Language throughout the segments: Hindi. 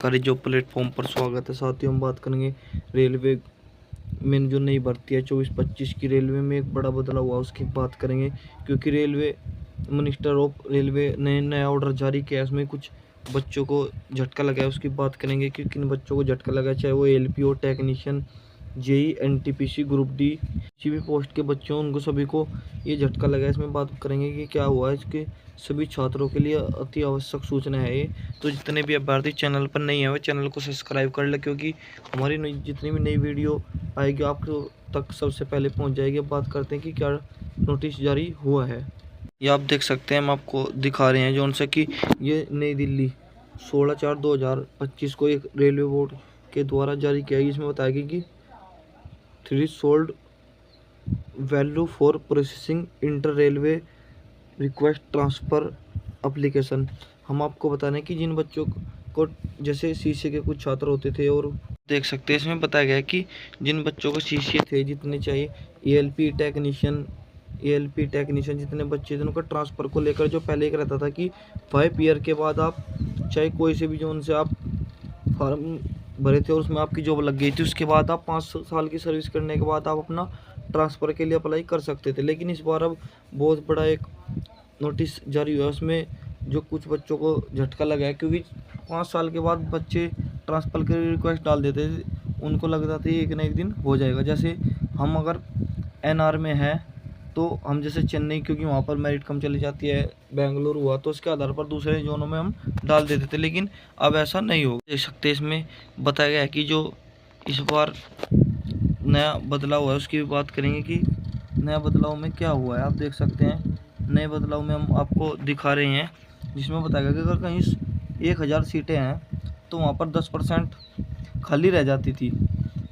सरकारी जॉब प्लेटफॉर्म पर स्वागत है। साथियों, हम बात करेंगे रेलवे में जो नई भर्ती है 24-25 की। रेलवे में एक बड़ा बदलाव हुआ, उसकी बात करेंगे क्योंकि रेलवे मिनिस्टर ऑफ रेलवे ने नया ऑर्डर जारी किया है। उसमें कुछ बच्चों को झटका लगा है, उसकी बात करेंगे कि किन बच्चों को झटका लगा है, चाहे वो LPO technician, JE, NTPC, group D, किसी भी पोस्ट के बच्चों उनको सभी को ये झटका लगा है। इसमें बात करेंगे कि क्या हुआ है। इसके सभी छात्रों के लिए अति आवश्यक सूचना है ये। तो जितने भी अभ्यर्थी चैनल पर नहीं है वो चैनल को सब्सक्राइब कर ले, क्योंकि हमारी जितनी भी नई वीडियो आएगी आपको तक सबसे पहले पहुंच जाएगी। अब बात करते हैं कि क्या नोटिस जारी हुआ है। ये आप देख सकते हैं, हम आपको दिखा रहे हैं जो उनसे कि ये नई दिल्ली 16/4/2025 को एक रेलवे बोर्ड के द्वारा जारी किया गया। इसमें बताया गया कि threshold value for processing inter railway request transfer application. हम आपको बता रहे हैं कि जिन बच्चों को जैसे शीशे के कुछ छात्र होते थे, और देख सकते हैं इसमें बताया गया है कि जिन बच्चों को शीशे थे जितने चाहिए एएलपी टेक्नीशियन जितने बच्चे थे उनका ट्रांसफ़र को लेकर जो पहले एक रहता था कि 5 ईयर के बाद आप चाहे कोई से भी जोन से आप फॉर्म भरे थे और उसमें आपकी जॉब लग गई थी, उसके बाद आप 5 साल की सर्विस करने के बाद आप अपना ट्रांसफ़र के लिए अप्लाई कर सकते थे। लेकिन इस बार अब बहुत बड़ा एक नोटिस जारी हुआ है, उसमें जो कुछ बच्चों को झटका लगा है, क्योंकि 5 साल के बाद बच्चे ट्रांसफ़र के लिए रिक्वेस्ट डाल देते थे। उनको लगता था एक ना एक दिन हो जाएगा। जैसे हम अगर एनआर में हैं तो हम जैसे चेन्नई, क्योंकि वहाँ पर मेरिट कम चली जाती है, बेंगलुरु हुआ तो उसके आधार पर दूसरे जोनों में हम डाल देते थे। लेकिन अब ऐसा नहीं होगा। देख सकते हैं इसमें बताया गया है कि जो इस बार नया बदलाव हुआ है उसकी भी बात करेंगे कि नया बदलाव में क्या हुआ है। आप देख सकते हैं नए बदलाव में हम आपको दिखा रहे हैं, जिसमें बताया गया कि अगर कहीं 1000 सीटें हैं तो वहाँ पर 10% खाली रह जाती थी।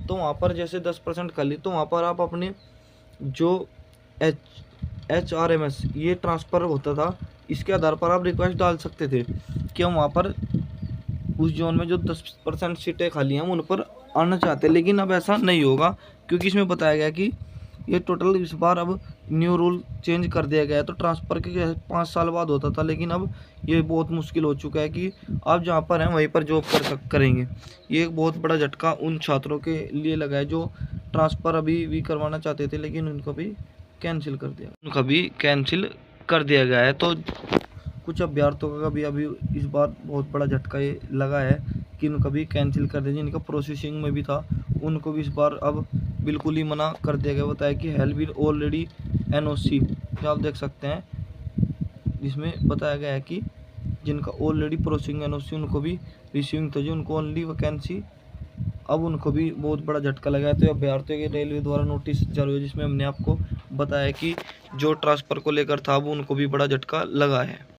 तो वहाँ पर जैसे 10% खाली, तो वहाँ पर आप अपने जो HRMS ये ट्रांसफ़र होता था, इसके आधार पर आप रिक्वेस्ट डाल सकते थे कि हम वहाँ पर उस जोन में जो 10% सीटें खाली हैं हम उन पर आना चाहते हैं। लेकिन अब ऐसा नहीं होगा, क्योंकि इसमें बताया गया कि ये टोटल इस बार अब न्यू रूल चेंज कर दिया गया है। तो ट्रांसफ़र के 5 साल बाद होता था, लेकिन अब ये बहुत मुश्किल हो चुका है कि आप जहाँ पर हैं वहीं पर जॉब करेंगे। ये एक बहुत बड़ा झटका उन छात्रों के लिए लगा है जो ट्रांसफ़र अभी भी करवाना चाहते थे, लेकिन उनको भी कैंसिल कर दिया गया है। तो कुछ अभ्यर्थियों का भी अभी इस बार बहुत बड़ा झटका ये लगा है कि उनको भी कैंसिल कर दिया। जिनका प्रोसेसिंग में भी था उनको भी इस बार अब बिल्कुल ही मना कर दिया गया। बताया कि हेल विल ऑलरेडी एनओसी, जो आप देख सकते हैं जिसमें बताया गया है कि जिनका ऑलरेडी प्रोसेसिंग एनओसी उनको भी रिसीविंग था, जो उनको ओनली वैकेंसी, अब उनको भी बहुत बड़ा झटका लगा है। तो अभ्यर्थियों के रेलवे द्वारा नोटिस जारी हुआ, जिसमें हमने आपको बताया कि जो ट्रांसफ़र को लेकर था अब उनको भी बड़ा झटका लगा है।